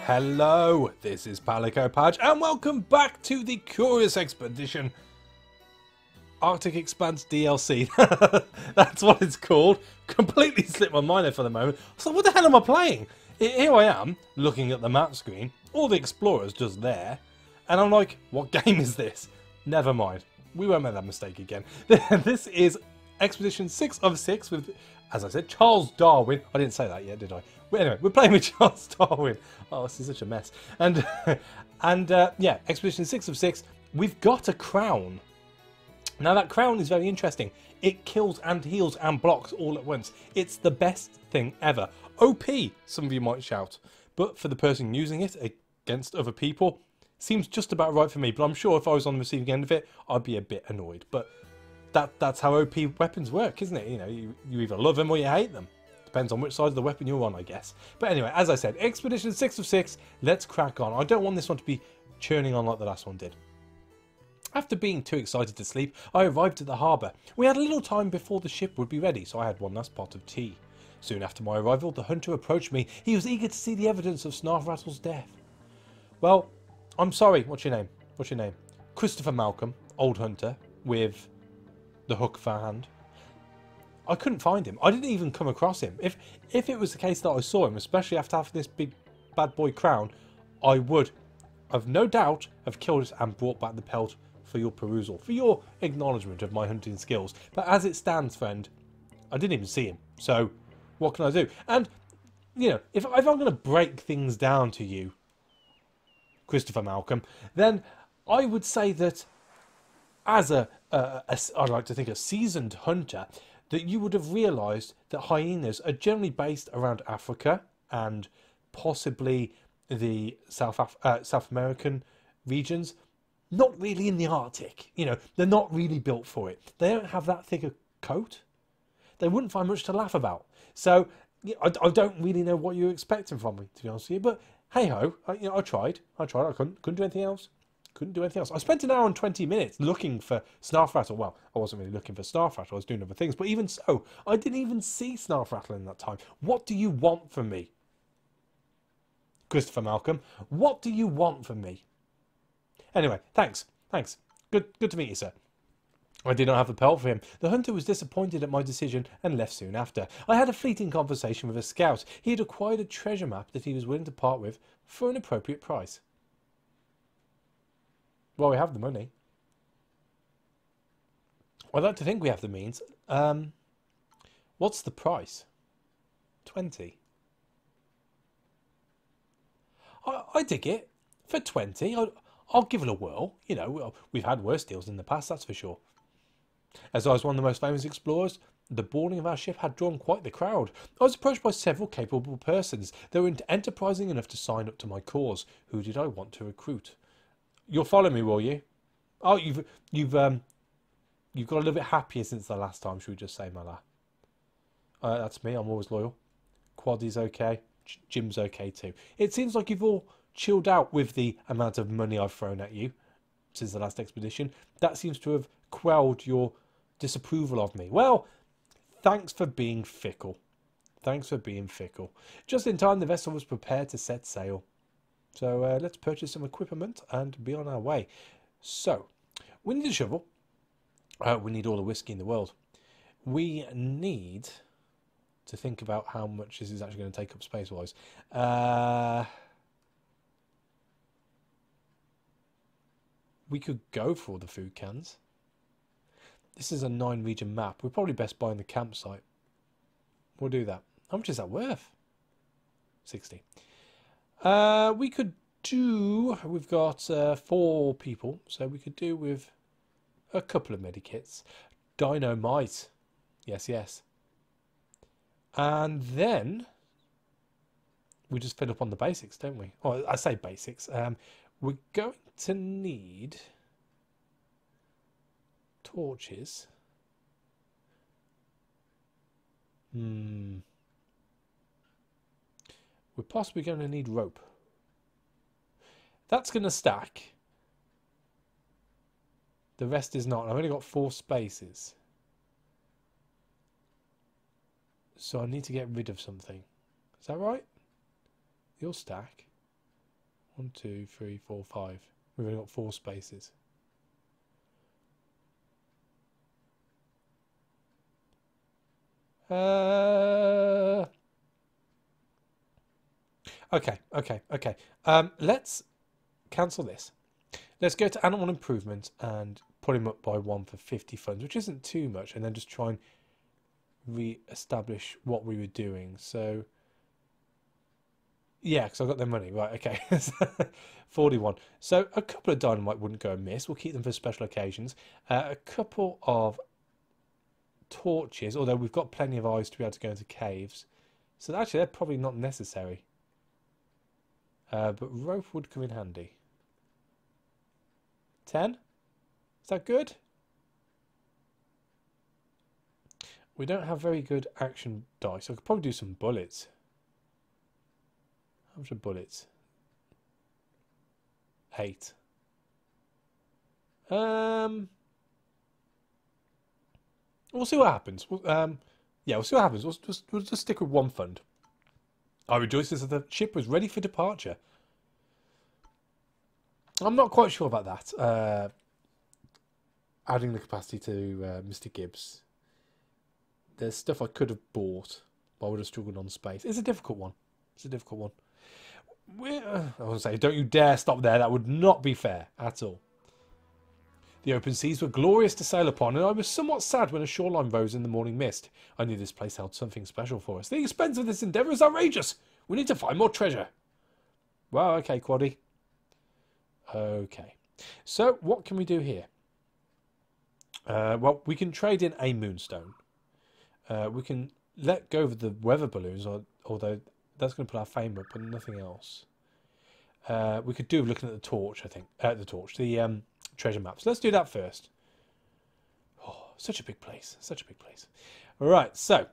Hello, this is Palico Patch, and welcome back to the Curious Expedition Arctic Expanse DLC. That's what it's called. Completely slipped my mind there for the moment. So what the hell am I playing? Here I am, looking at the map screen, all the explorers just there, and I'm like, what game is this? Never mind. We won't make that mistake again. This is Expedition 6 of 6 with, as I said, Charles Darwin. I didn't say that yet, did I? But anyway, we're playing with Charles Darwin. Oh, this is such a mess. And yeah, Expedition 6 of 6. We've got a crown. Now that crown is very interesting. It kills and heals and blocks all at once. It's the best thing ever. OP, some of you might shout. But for the person using it against other people, seems just about right for me. But I'm sure if I was on the receiving end of it, I'd be a bit annoyed. But that's how OP weapons work, isn't it? You know, you either love them or you hate them. Depends on which side of the weapon you're on, I guess. But anyway, as I said, Expedition 6 of 6, let's crack on. I don't want this one to be churning on like the last one did. After being too excited to sleep, I arrived at the harbour. We had a little time before the ship would be ready, so I had one last pot of tea. Soon after my arrival, the hunter approached me. He was eager to see the evidence of Snarfrattle's death. Well, I'm sorry, what's your name? What's your name? Christopher Malcolm, old hunter, with the hook for a hand. I couldn't find him. I didn't even come across him. If it was the case that I saw him, especially after having this big bad boy crown, I would have no doubt have killed it and brought back the pelt for your perusal, for your acknowledgement of my hunting skills. But as it stands, friend, I didn't even see him. So what can I do? And, you know, if I'm going to break things down to you, Christopher Malcolm, then I would say that as I'd like to think a seasoned hunter, that you would have realised that hyenas are generally based around Africa and possibly the South American regions, not really in the Arctic. You know, they're not really built for it. They don't have that thick a coat. They wouldn't find much to laugh about. So I don't really know what you're expecting from me, to be honest with you. But hey ho, I tried. I couldn't do anything else. Couldn't do anything else. I spent an hour and 20 minutes looking for Snarfrattle. Well, I wasn't really looking for Snarfrattle. I was doing other things. But even so, I didn't even see Snarfrattle in that time. What do you want from me, Christopher Malcolm? What do you want from me? Anyway, thanks. Thanks. Good to meet you, sir. I did not have a pelt for him. The hunter was disappointed at my decision and left soon after. I had a fleeting conversation with a scout. He had acquired a treasure map that he was willing to part with for an appropriate price. Well, we have the money. I'd like to think we have the means. What's the price? 20. I dig it. For 20, I'll give it a whirl. You know, we've had worse deals in the past, that's for sure. As I was one of the most famous explorers, the boarding of our ship had drawn quite the crowd. I was approached by several capable persons. They were enterprising enough to sign up to my cause. Who did I want to recruit? You'll follow me, will you? Oh, you've got a little bit happier since the last time, should we just say, Mala? That's me. I'm always loyal. Quaddy's okay. Jim's okay too. It seems like you've all chilled out with the amount of money I've thrown at you since the last expedition. That seems to have quelled your disapproval of me. Well, thanks for being fickle. Thanks for being fickle. Just in time, the vessel was prepared to set sail. So let's purchase some equipment and be on our way. So, we need a shovel. We need all the whiskey in the world. We need to think about how much this is actually going to take up space-wise. We could go for all the food cans. This is a 9-region map. We're probably best buying the campsite. We'll do that. How much is that worth? 60. We could do, we've got 4 people, so we could do with a couple of medikits. Dynamite. Yes, yes. And then we just fill up on the basics, don't we? Oh, I say basics. We're going to need torches. We're possibly going to need rope. That's going to stack. The rest is not. I've only got 4 spaces. So I need to get rid of something. Is that right? You'll stack. 1, 2, 3, 4, 5. We've only got 4 spaces. Okay. Let's cancel this. Let's go to animal improvement and put him up by 1 for 50 funds, which isn't too much, and then just try and re-establish what we were doing. So, yeah, because I got their money. Right, okay. 41. So a couple of dynamite wouldn't go amiss. We'll keep them for special occasions. A couple of torches, although we've got plenty of eyes to be able to go into caves. So actually, they're probably not necessary. But rope would come in handy. 10? Is that good? We don't have very good action dice. I could probably do some bullets. How much are bullets? 8. We'll see what happens. Yeah, we'll see what happens. We'll just stick with 1 fund. I rejoice that the ship was ready for departure. I'm not quite sure about that. Adding the capacity to Mr. Gibbs. There's stuff I could have bought, but I would have struggled on space. It's a difficult one. It's a difficult one. I want to say, don't you dare stop there. That would not be fair at all. The open seas were glorious to sail upon, and I was somewhat sad when a shoreline rose in the morning mist. I knew this place held something special for us. The expense of this endeavour is outrageous. We need to find more treasure. Well, okay, Quaddy. Okay. So, what can we do here? Well, we can trade in a moonstone. We can let go of the weather balloons, although that's going to put our fame up, but nothing else. We could do looking at the torch, I think. The treasure maps. Let's do that first. Oh, such a big place. Such a big place. All right, so.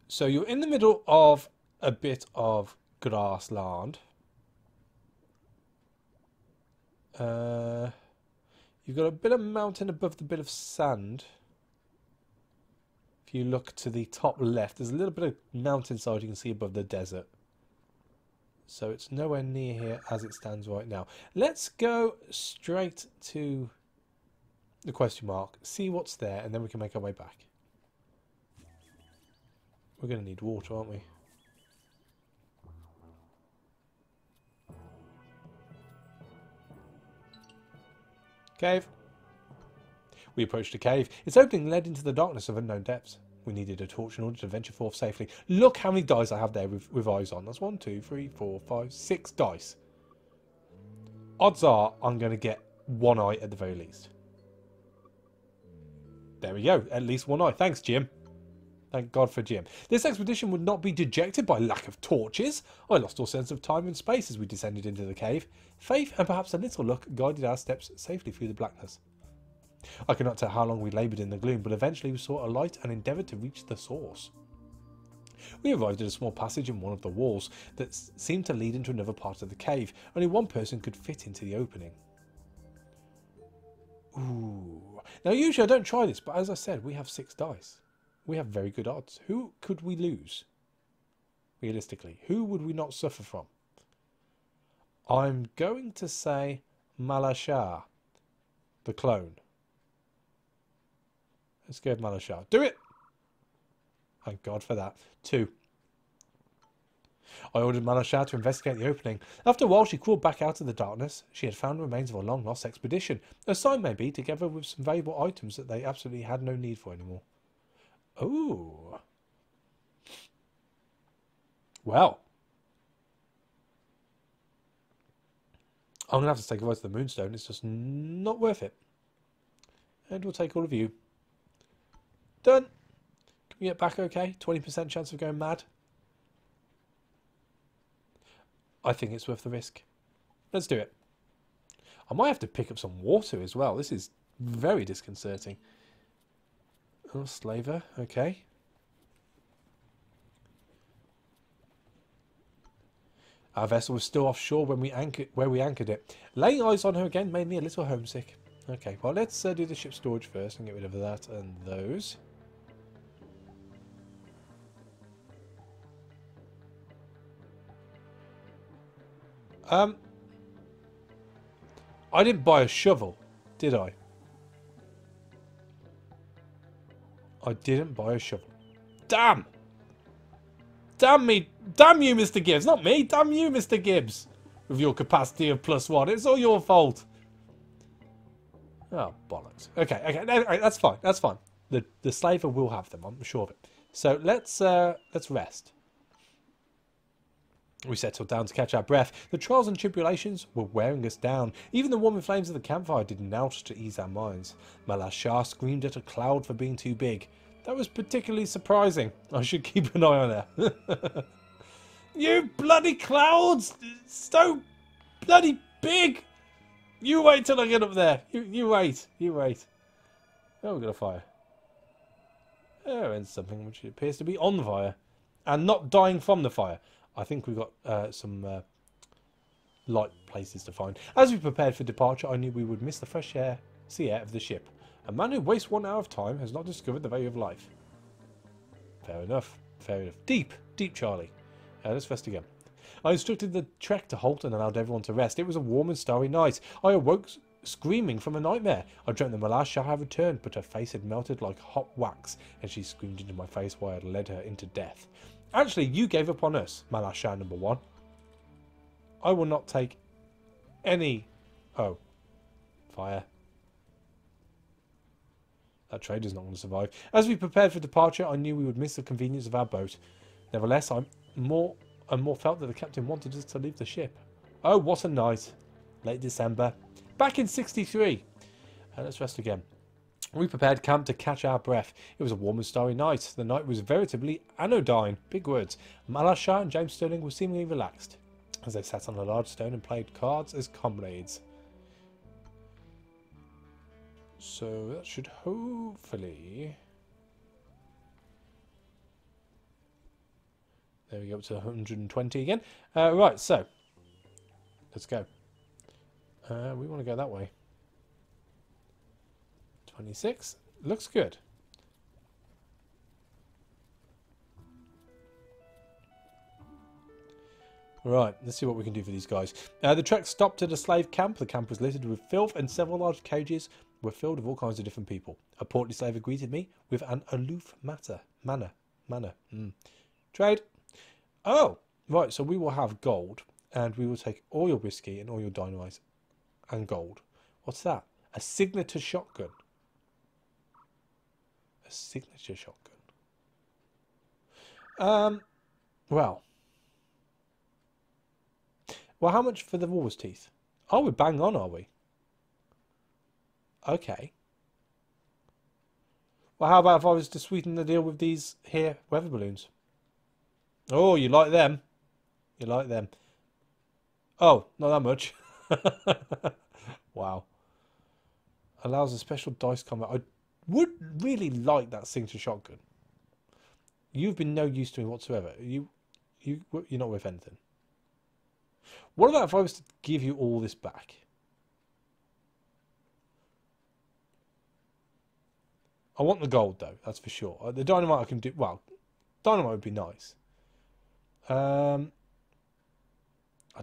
So you're in the middle of a bit of grassland. You've got a bit of mountain above the bit of sand. If you look to the top left, there's a little bit of mountainside you can see above the desert. So it's nowhere near here as it stands right now. Let's go straight to the question mark, see what's there, and then we can make our way back. We're going to need water, aren't we? Cave. We approached a cave. Its opening led into the darkness of unknown depths. We needed a torch in order to venture forth safely. Look how many dice I have there with eyes on. That's 1, 2, 3, 4, 5, 6 dice. Odds are I'm going to get 1 eye at the very least. There we go. At least 1 eye. Thanks, Jim. Thank God for Jim. This expedition would not be dejected by lack of torches. I lost all sense of time and space as we descended into the cave. Faith and perhaps a little luck guided our steps safely through the blackness. I cannot tell how long we laboured in the gloom, but eventually we saw a light and endeavoured to reach the source. We arrived at a small passage in one of the walls that seemed to lead into another part of the cave. Only 1 person could fit into the opening. Ooh. Now usually I don't try this, but as I said, we have 6 dice. We have very good odds. Who could we lose? Realistically, who would we not suffer from? I'm going to say Malashar, the clone. Let's go with Malashar. Do it! Thank God for that. 2. I ordered Malashar to investigate the opening. After a while, she crawled back out of the darkness. She had found remains of a long-lost expedition. A sign, maybe, together with some valuable items that they absolutely had no need for anymore. Oh. Well. I'm going to have to say goodbye to the moonstone. It's just not worth it. And we'll take all of you. Done. Can we get back okay? 20% chance of going mad. I think it's worth the risk. Let's do it. I might have to pick up some water as well. This is very disconcerting. Oh, slaver. Okay. Our vessel was still offshore when we anchored it. Laying eyes on her again made me a little homesick. Okay, well, let's do the ship storage first and get rid of that and those. I didn't buy a shovel, did I? I didn't buy a shovel. Damn! Damn me! Damn you, Mr. Gibbs! Not me! Damn you, Mr. Gibbs! With your capacity of +1. It's all your fault. Oh, bollocks. Okay, okay. No, that's fine. That's fine. The slaver will have them. I'm sure of it. So let's rest. We settled down to catch our breath. The trials and tribulations were wearing us down. Even the warming flames of the campfire did naught to ease our minds. Malas Shah screamed at a cloud for being too big. That was particularly surprising. I should keep an eye on her. You bloody clouds! So bloody big! You wait till I get up there. You wait. You wait. Oh, we've got a fire. Oh, and something which appears to be on fire. And not dying from the fire. I think we've got some light places to find. As we prepared for departure, I knew we would miss the fresh air, sea air of the ship. A man who wastes 1 hour of time has not discovered the value of life. Fair enough. Fair enough. Deep, Charlie. Let's rest again. I instructed the trek to halt and allowed everyone to rest. It was a warm and starry night. I awoke screaming from a nightmare. I dreamt that Malas Shah had returned, but her face had melted like hot wax, and she screamed into my face while I had led her into death. Actually, you gave up on us, Malas Shah #1. I will not take any... Oh. Fire. That trader's not going to survive. As we prepared for departure, I knew we would miss the convenience of our boat. Nevertheless, I more felt that the captain wanted us to leave the ship. Oh, what a night. Late December. Back in 63. Let's rest again. We prepared camp to catch our breath. It was a warm and starry night. The night was veritably anodyne. Big words. Malas Shah and James Sterling were seemingly relaxed as they sat on a large stone and played cards as comrades. So that should hopefully... There we go, up to 120 again. Right, so let's go. We want to go that way. 26. Looks good. Right, let's see what we can do for these guys. The trek stopped at a slave camp. The camp was littered with filth and several large cages were filled with all kinds of different people. A portly slaver greeted me with an aloof manner. Trade. Oh, right, so we will have gold and we will take all your whiskey and all your dynamite and gold. What's that? A signature shotgun. A signature shotgun. Well, how much for the walrus teeth? Oh, we're bang on, are we? Okay. Well, how about if I was to sweeten the deal with these here weather balloons? Oh, you like them? You like them? Oh, not that much. Wow. Allows a special dice combat. I would really like that signature shotgun. You've been no use to me whatsoever. You're not worth anything. What about if I was to give you all this back? I want the gold though, that's for sure. The dynamite I can do. Well, dynamite would be nice. I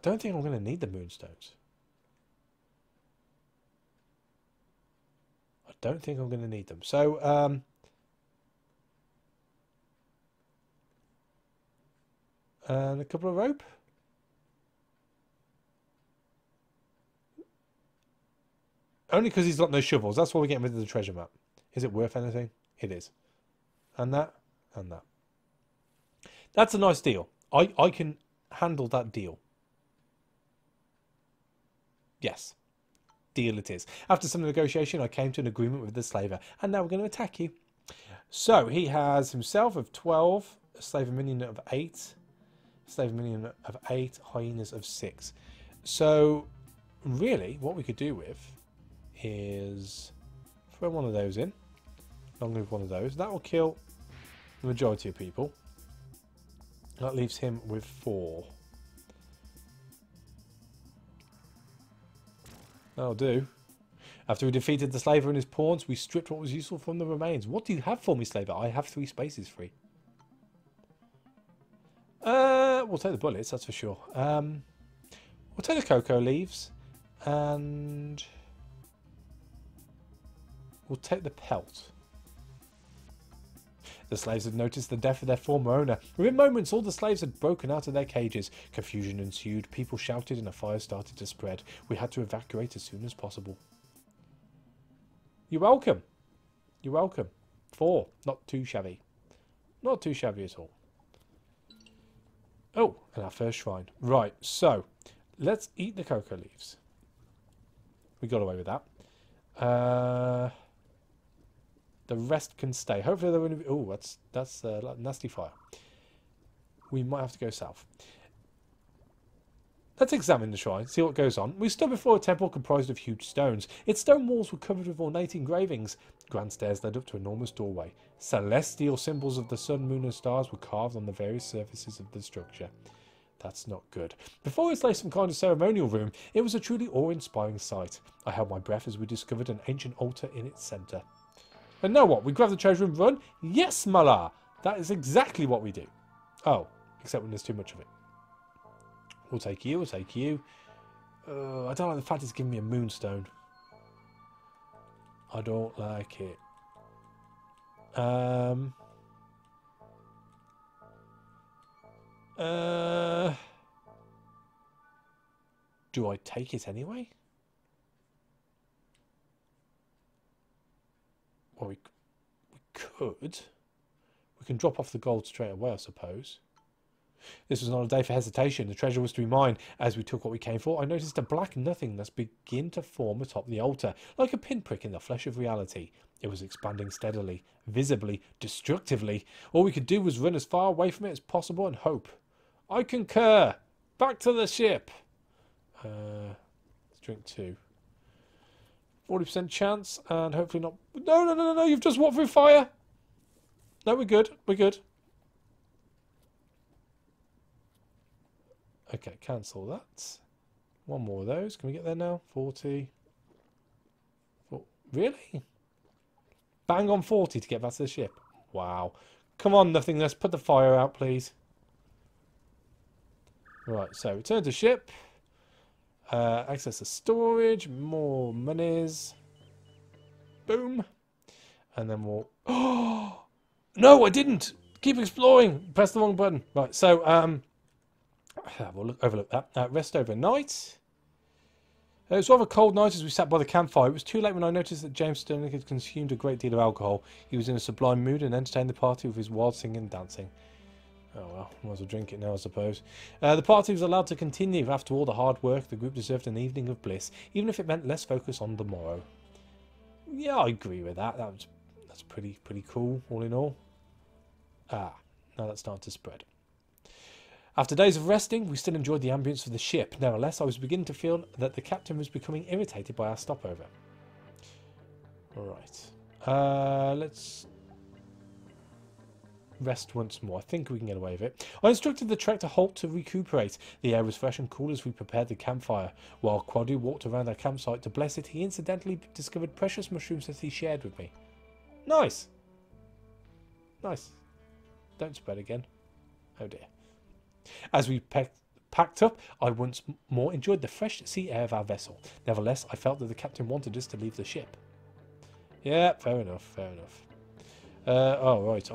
don't think I'm going to need the moonstones. I don't think I'm going to need them. So, and a couple of rope. Only because he's got no shovels. That's why we're getting rid of the treasure map. Is it worth anything? It is. And that, and that. That's a nice deal. I can handle that deal. Yes. Deal it is. After some negotiation, I came to an agreement with the slaver. And now we're going to attack you. So, he has himself of 12, a slaver minion of 8, slaver minion of 8, hyenas of 6. So, really, what we could do with is throw one of those in. Along with one of those. That will kill the majority of people. That leaves him with 4. That'll do. After we defeated the slaver and his pawns, we stripped what was useful from the remains. What do you have for me, slaver? I have 3 spaces free. We'll take the bullets, that's for sure. We'll take the cocoa leaves and we'll take the pelt. The slaves had noticed the death of their former owner. Within moments, all the slaves had broken out of their cages. Confusion ensued. People shouted and a fire started to spread. We had to evacuate as soon as possible. You're welcome. You're welcome. 4. Not too shabby. Not too shabby at all. Oh, and our first shrine. Right, so let's eat the cocoa leaves. We got away with that. The rest can stay. Hopefully they're going to be... Oh, that's nasty fire. We might have to go south. Let's examine the shrine, see what goes on. We stood before a temple comprised of huge stones. Its stone walls were covered with ornate engravings. Grand stairs led up to an enormous doorway. Celestial symbols of the sun, moon and stars were carved on the various surfaces of the structure. That's not good. Before us lay some kind of ceremonial room. It was a truly awe-inspiring sight. I held my breath as we discovered an ancient altar in its centre. And now what? We grab the treasure and run? Yes, Mala! That is exactly what we do. Oh, except when there's too much of it. We'll take you, we'll take you. I don't like the fact it's giving me a moonstone. I don't like it. Do I take it anyway? Well, we could. We can drop off the gold straight away, I suppose. This was not a day for hesitation. The treasure was to be mine. As we took what we came for, I noticed a black nothingness begin to form atop the altar, like a pinprick in the flesh of reality. It was expanding steadily, visibly, destructively. All we could do was run as far away from it as possible and hope. I concur. Back to the ship. Let's drink 2. 40% chance, and hopefully not... No, you've just walked through fire. No, we're good. We're good. Okay, cancel that. One more of those. Can we get there now? 40. Really? Bang on 40 to get back to the ship. Wow. Come on, nothingness. Put the fire out, please. Right, so return to ship. Access the storage. More monies. Boom. And then we'll... Oh! No, I didn't! Keep exploring! Press the wrong button. Right, so, we'll overlook that. Rest overnight. It was rather a cold night as we sat by the campfire. It was too late when I noticed that James Sterling had consumed a great deal of alcohol. He was in a sublime mood and entertained the party with his wild singing and dancing. Oh well, might as well drink it now, I suppose. The party was allowed to continue. After all the hard work, the group deserved an evening of bliss, even if it meant less focus on the morrow. Yeah, I agree with that. That's pretty cool, all in all. Now that's starting to spread. After days of resting, we still enjoyed the ambience of the ship. Nevertheless, I was beginning to feel that the captain was becoming irritated by our stopover. Alright. Let's rest once more. I think we can get away with it. I instructed the trek to halt to recuperate. The air was fresh and cool as we prepared the campfire. While Quadu walked around our campsite to bless it, he incidentally discovered precious mushrooms that he shared with me. Nice! Nice. Don't spread again. Oh dear. As we packed up, I once more enjoyed the fresh sea air of our vessel. Nevertheless, I felt that the captain wanted us to leave the ship. Yeah, fair enough, fair enough. Oh, right.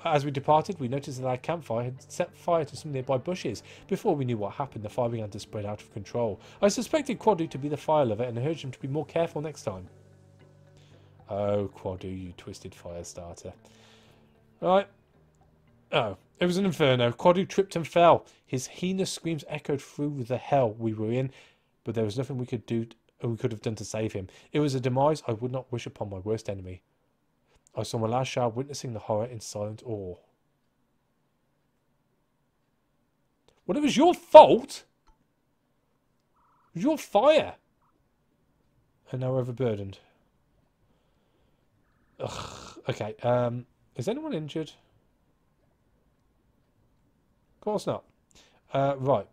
As we departed, we noticed that our campfire had set fire to some nearby bushes. Before we knew what happened, the fire began to spread out of control. I suspected Quadu to be the fire lover and urged him to be more careful next time. Oh, Quadu, you twisted fire starter. Right. Oh, it was an inferno. Quadu tripped and fell. His heinous screams echoed through the hell we were in, but there was nothing we could have done to save him. It was a demise I would not wish upon my worst enemy. I saw my last child witnessing the horror in silent awe. Well, it was your fault. It was your fire. And now we're overburdened. Ugh. Okay. Is anyone injured? Of course not. Right.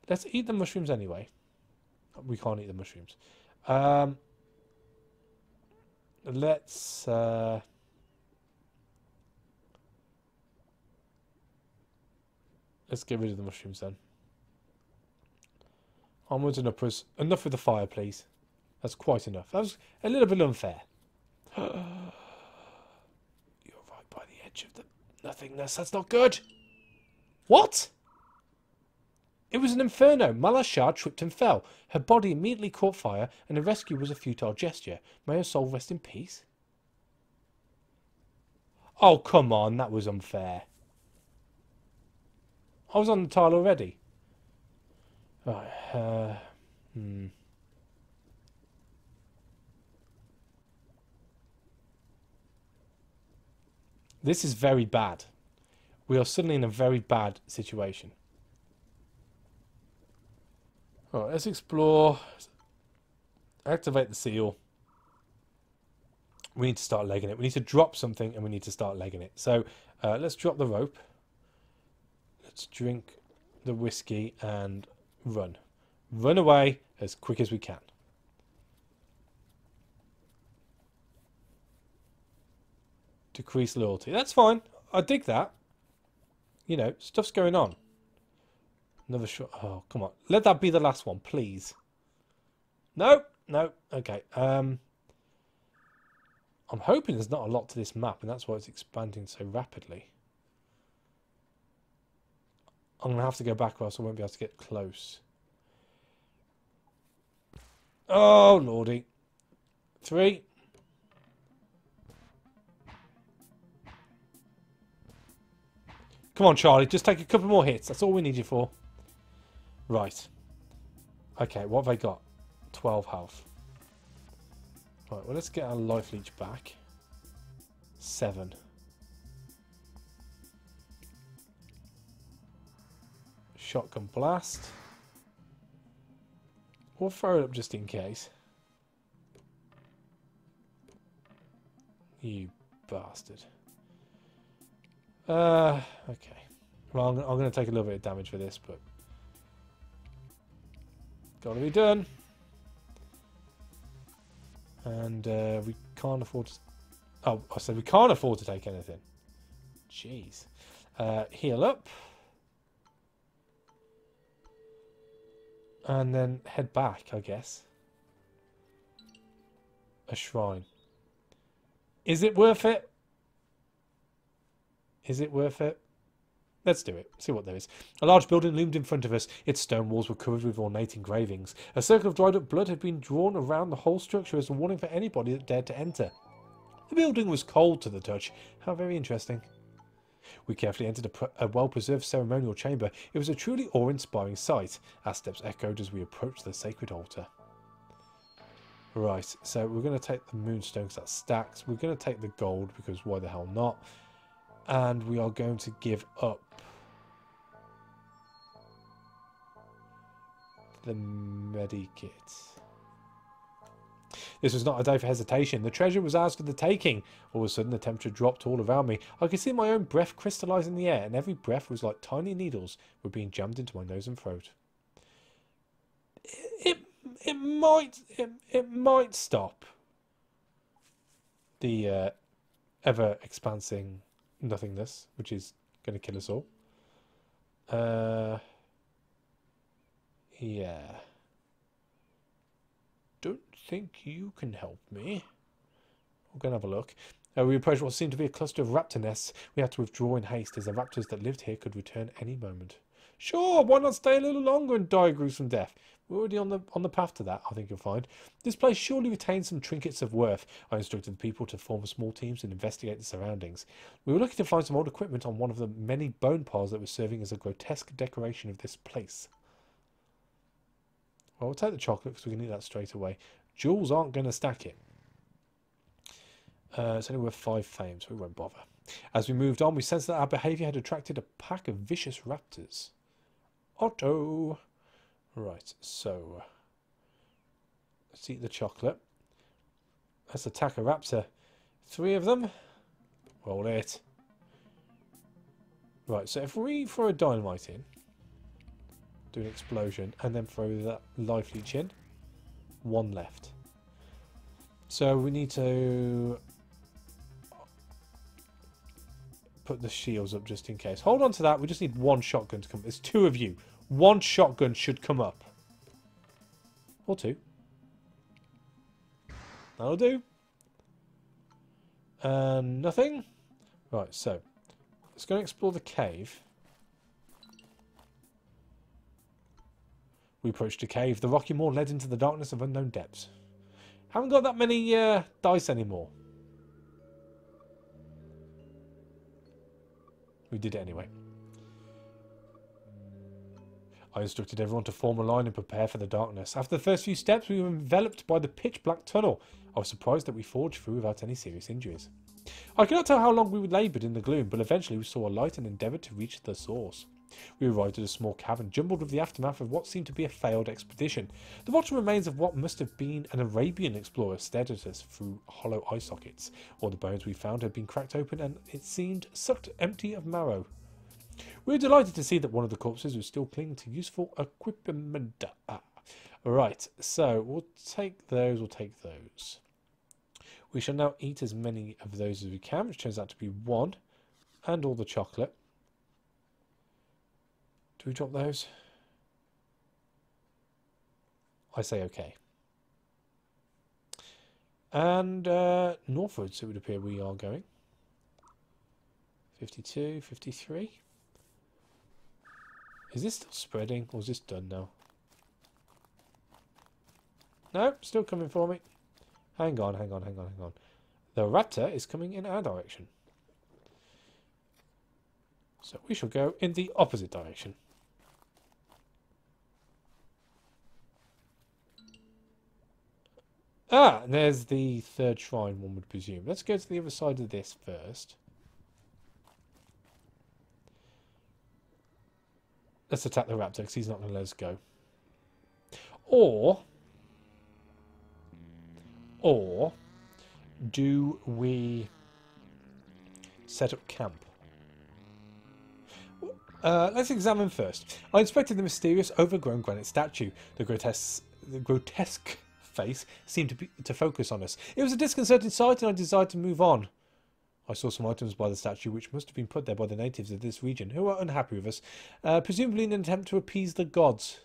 Let's eat the mushrooms anyway. We can't eat the mushrooms. Let's get rid of the mushrooms then. Onwards and upwards. Enough with the fire, please. That's quite enough. That was a little bit unfair. You're right by the edge of the nothingness. That's not good. What? It was an inferno. Malashar tripped and fell. Her body immediately caught fire, and the rescue was a futile gesture. May her soul rest in peace. Oh, come on. That was unfair. I was on the tile already. Right. This is very bad. We are suddenly in a very bad situation. Alright, let's explore. Activate the seal. We need to start legging it. We need to drop something and we need to start legging it. So let's drop the rope. Let's drink the whiskey and run. Run away as quick as we can. Decrease loyalty. That's fine. I dig that. You know, stuff's going on. Another shot. Oh, come on. Let that be the last one, please. No. No. Okay. I'm hoping there's not a lot to this map, and that's why it's expanding so rapidly. I'm going to have to go back or else I won't be able to get close. Oh, lordy. 3. Come on, Charlie. Just take a couple more hits. That's all we need you for. Right. Okay, what have they got? 12 health. Right, well, let's get our life leech back. 7. Shotgun blast. We'll throw it up just in case. You bastard. Okay. Well, I'm going to take a little bit of damage for this, but got to be done. And we can't afford to... Oh, I said we can't afford to take anything. Jeez. Heal up. And then head back, I guess. A shrine. Is it worth it? Is it worth it? Let's do it. See what there is. A large building loomed in front of us. Its stone walls were covered with ornate engravings. A circle of dried up blood had been drawn around the whole structure as a warning for anybody that dared to enter. The building was cold to the touch. How very interesting. We carefully entered a well-preserved ceremonial chamber. It was a truly awe-inspiring sight. Our steps echoed as we approached the sacred altar. Right, so we're going to take the moonstone because that stacks. We're going to take the gold because why the hell not? And we are going to give up the medikit. This was not a day for hesitation. The treasure was ours for the taking. All of a sudden, the temperature dropped all around me. I could see my own breath crystallize in the air, and every breath was like tiny needles were being jammed into my nose and throat. It might stop the ever-expansing nothingness, which is going to kill us all. Yeah. Don't think you can help me. We're going to have a look. We approached what seemed to be a cluster of raptor nests. We had to withdraw in haste as the raptors that lived here could return any moment. Sure, why not stay a little longer and die a gruesome death? We're already on the path to that, I think you'll find. This place surely retains some trinkets of worth. I instructed the people to form small teams and investigate the surroundings. We were looking to find some old equipment on one of the many bone piles that was serving as a grotesque decoration of this place. Well, we'll take the chocolate because we can eat that straight away. Jewels aren't going to stack it. It's only worth 5 fame, so we won't bother. As we moved on, we sensed that our behaviour had attracted a pack of vicious raptors. Otto! Right, so let's eat the chocolate. Let's attack a raptor. 3 of them. Roll it. Right, so if we throw a dynamite in, do an explosion, and then throw that life leech in, 1 left. So we need to put the shields up just in case. Hold on to that. We just need 1 shotgun to come. There's 2 of you. 1 shotgun should come up. Or 2. That'll do. Nothing. Right, so let's go and explore the cave. We approached a cave. The rocky moor led into the darkness of unknown depths. Haven't got that many dice anymore. We did it anyway. I instructed everyone to form a line and prepare for the darkness. After the first few steps, we were enveloped by the pitch-black tunnel. I was surprised that we forged through without any serious injuries. I cannot tell how long we laboured in the gloom, but eventually we saw a light and endeavoured to reach the source. We arrived at a small cavern, jumbled with the aftermath of what seemed to be a failed expedition. The rotten remains of what must have been an Arabian explorer stared at us through hollow eye sockets. All the bones we found had been cracked open and it seemed sucked empty of marrow. We were delighted to see that one of the corpses was still clinging to useful equipment. Right, so we'll take those. We shall now eat as many of those as we can, which turns out to be 1, and all the chocolate. Do we drop those? I say okay. And northwards, it would appear we are going. 52, 53. Is this still spreading, or is this done now? No, still coming for me. Hang on. The raptor is coming in our direction. So we shall go in the opposite direction. Ah, and there's the third shrine, one would presume. Let's go to the other side of this first. Let's attack the raptor because he's not going to let us go. Or do we set up camp? Let's examine first. I inspected the mysterious, overgrown granite statue. The grotesque face seemed to focus on us. It was a disconcerting sight, and I decided to move on. I saw some items by the statue which must have been put there by the natives of this region, who are unhappy with us, presumably in an attempt to appease the gods.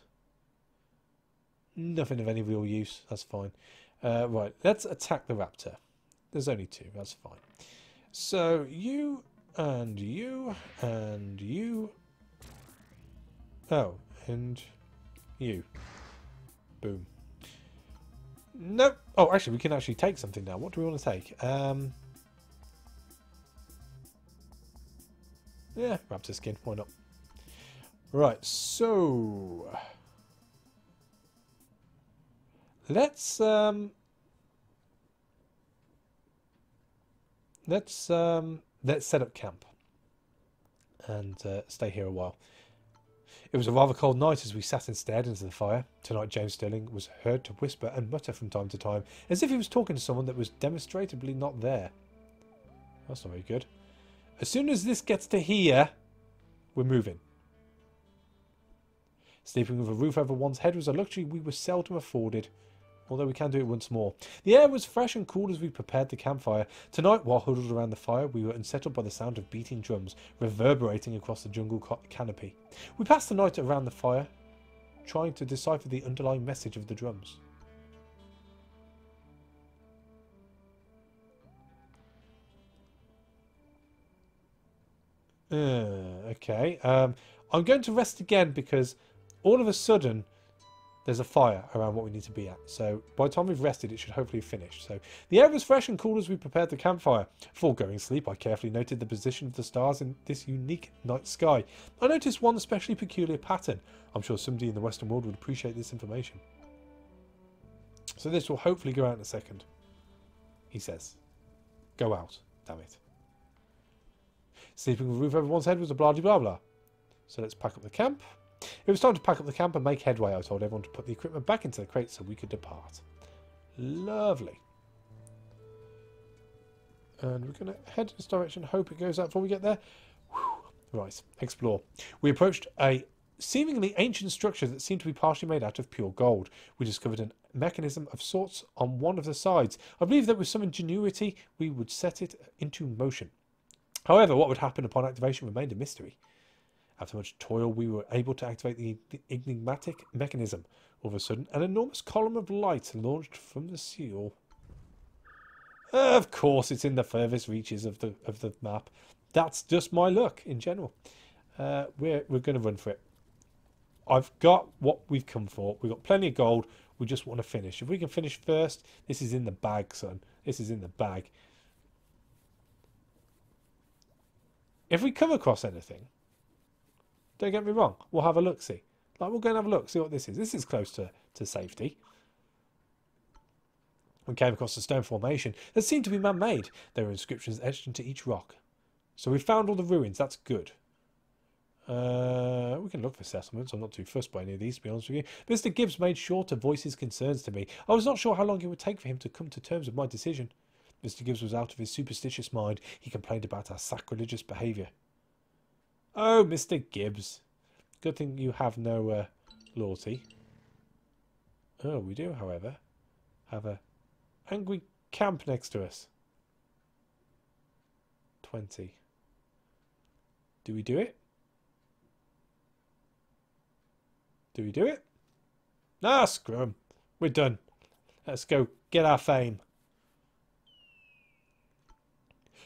Nothing of any real use. That's fine. Right, let's attack the raptor. There's only 2. That's fine. So you and you and you. Oh, and you. Boom. Nope. Oh, actually, we can actually take something now. What do we want to take? Yeah, raptor skin. Why not? Right, so let's set up camp and stay here a while. It was a rather cold night as we sat and stared into the fire. Tonight James Stirling was heard to whisper and mutter from time to time, as if he was talking to someone that was demonstrably not there. That's not very good. As soon as this gets to here, we're moving. Sleeping with a roof over one's head was a luxury we were seldom afforded, although we can do it once more. The air was fresh and cool as we prepared the campfire. Tonight, while huddled around the fire, we were unsettled by the sound of beating drums reverberating across the jungle canopy. We passed the night around the fire, trying to decipher the underlying message of the drums. Okay. I'm going to rest again because all of a sudden there's a fire around what we need to be at. So by the time we've rested, it should hopefully have finished. So the air was fresh and cool as we prepared the campfire. Before going to sleep, I carefully noted the position of the stars in this unique night sky. I noticed one especially peculiar pattern. I'm sure somebody in the Western world would appreciate this information. So this will hopefully go out in a second. He says. Go out. Damn it. Sleeping with a roof over one's head was a blah blah blah. So let's pack up the camp. It was time to pack up the camp and make headway. I told everyone to put the equipment back into the crates so we could depart. Lovely. And we're going to head in this direction. Hope it goes out before we get there. Whew. Right, explore. We approached a seemingly ancient structure that seemed to be partially made out of pure gold. We discovered a mechanism of sorts on one of the sides. I believe that with some ingenuity we would set it into motion. However, what would happen upon activation remained a mystery. After much toil, we were able to activate the enigmatic mechanism. All of a sudden, an enormous column of light launched from the seal. Of course, it's in the furthest reaches of the map. That's just my luck in general. We're going to run for it. I've got what we've come for. We've got plenty of gold. We just want to finish. If we can finish first, this is in the bag, son. This is in the bag. If we come across anything, don't get me wrong, we'll have a look-see. Like, we'll go and have a look, see what this is. This is close to safety. We came across a stone formation that seemed to be man-made. There were inscriptions etched into each rock. So we found all the ruins. That's good. We can look for settlements. I'm not too fussed by any of these, to be honest with you. Mr. Gibbs made sure to voice his concerns to me. I was not sure how long it would take for him to come to terms with my decision. Mr. Gibbs was out of his superstitious mind. He complained about our sacrilegious behaviour. Oh, Mr. Gibbs. Good thing you have no loyalty. Oh, we do, however, have a angry camp next to us. 20. Do we do it? Do we do it? Ah, screw 'em. We're done. Let's go get our fame.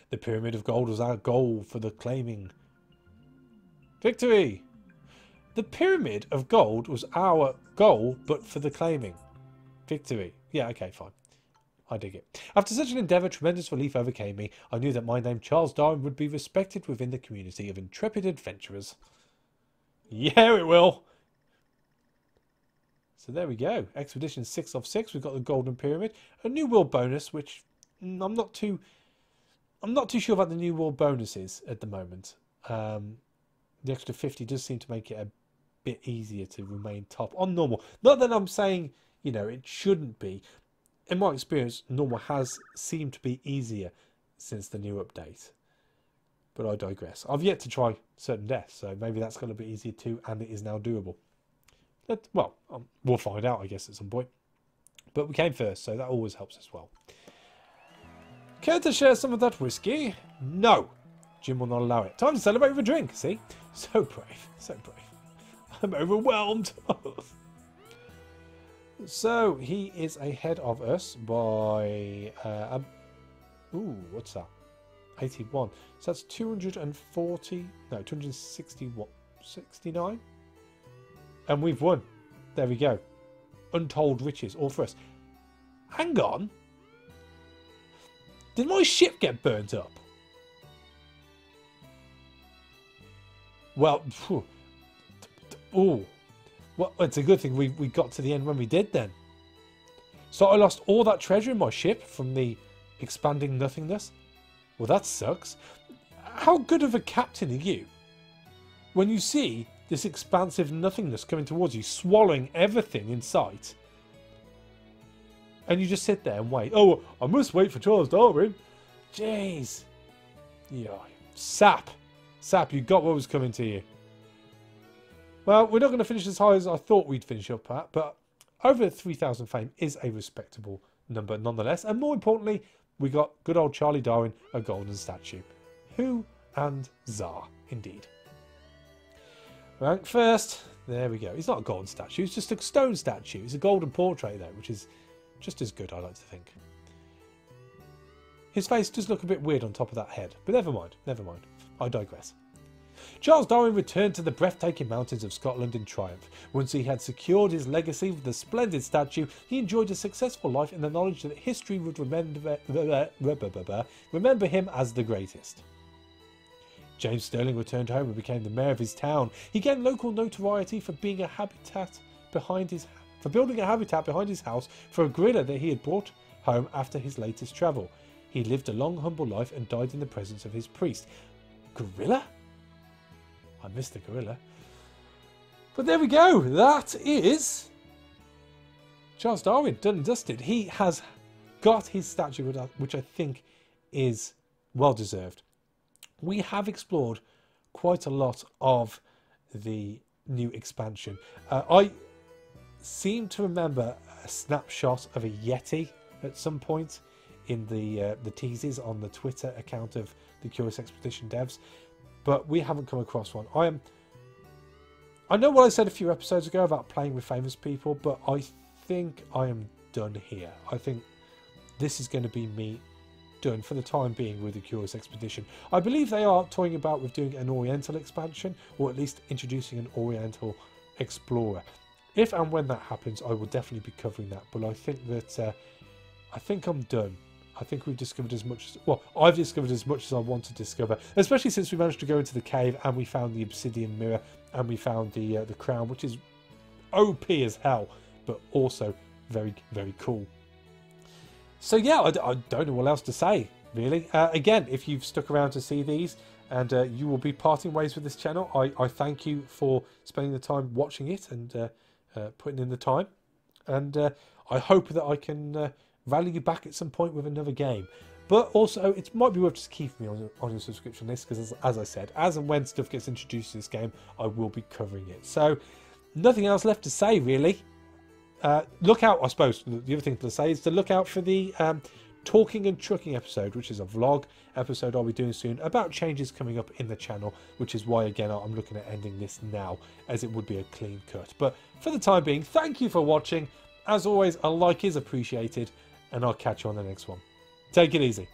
The Pyramid of Gold was our goal for the claiming. Victory! The Pyramid of Gold was our goal, but for the claiming. Victory. Yeah, okay, fine. I dig it. After such an endeavour, tremendous relief overcame me. I knew that my name, Charles Darwin, would be respected within the community of intrepid adventurers. Yeah, it will. So there we go. Expedition 6 of 6. We've got the Golden Pyramid. A new world bonus, which I'm not too sure about the new world bonuses at the moment. The extra 50 does seem to make it a bit easier to remain top on normal. Not that I'm saying, you know, it shouldn't be. In my experience, normal has seemed to be easier since the new update. But I digress. I've yet to try certain deaths, so maybe that's going to be easier too, and it is now doable. Well, we'll find out, I guess, at some point. But we came first, so that always helps as well. Care to share some of that whiskey? No. Jim will not allow it. Time to celebrate with a drink, see? So brave, so brave. I'm overwhelmed. So, he is ahead of us by... ooh, what's that? 81. So that's 240... No, 261... 69? And we've won. There we go. Untold riches, all for us. Hang on. Did my ship get burnt up? Well, ooh. Well, it's a good thing we got to the end when we did then. So I lost all that treasure in my ship from the expanding nothingness. Well, that sucks. How good of a captain are you when you see this expansive nothingness coming towards you, swallowing everything in sight, and you just sit there and wait? Oh, I must wait for Charles Darwin. Jeez. Yeah. Sap, you got what was coming to you. Well, we're not going to finish as high as I thought we'd finish up at, but over 3,000 fame is a respectable number nonetheless. And more importantly, we got good old Charlie Darwin, a golden statue. Who and Zar, indeed. Rank first. There we go. It's not a golden statue, it's just a stone statue. It's a golden portrait though, which is just as good, I like to think. His face does look a bit weird on top of that head, but never mind, never mind. I digress. Charles Darwin returned to the breathtaking mountains of Scotland in triumph. Once he had secured his legacy with the splendid statue, he enjoyed a successful life in the knowledge that history would remember him as the greatest. James Stirling returned home and became the mayor of his town. He gained local notoriety for building a habitat behind his house for a gorilla that he had brought home after his latest travel. He lived a long, humble life and died in the presence of his priest. Gorilla? I missed the gorilla. But there we go. That is Charles Darwin, done and dusted. He has got his statue, which I think is well deserved. We have explored quite a lot of the new expansion. I seem to remember a snapshot of a Yeti at some point in the teases on the Twitter account of the Curious Expedition devs, but we haven't come across one. I know what I said a few episodes ago about playing with famous people, but I think I am done here. I think this is going to be me done for the time being with the Curious Expedition. I believe they are toying about with doing an Oriental expansion, or at least introducing an Oriental explorer. If and when that happens, I will definitely be covering that. But I think that I think I'm done. I think we've discovered as much as, well, I've discovered as much as I want to discover, especially since we managed to go into the cave and we found the obsidian mirror and we found the crown, which is OP as hell, but also very, very cool. So yeah, I don't know what else to say, really. Again, if you've stuck around to see these and you will be parting ways with this channel, I thank you for spending the time watching it and putting in the time. And I hope that I can rally you back at some point with another game. But also, it might be worth just keeping me on your subscription list, because as I said, as and when stuff gets introduced to this game, I will be covering it. So, nothing else left to say, really. Look out, I suppose, the other thing to say is to look out for the Talking and Trucking episode, which is a vlog episode I'll be doing soon, about changes coming up in the channel, which is why, again, I'm looking at ending this now, as it would be a clean cut. But for the time being, thank you for watching. As always, a like is appreciated, and I'll catch you on the next one. Take it easy.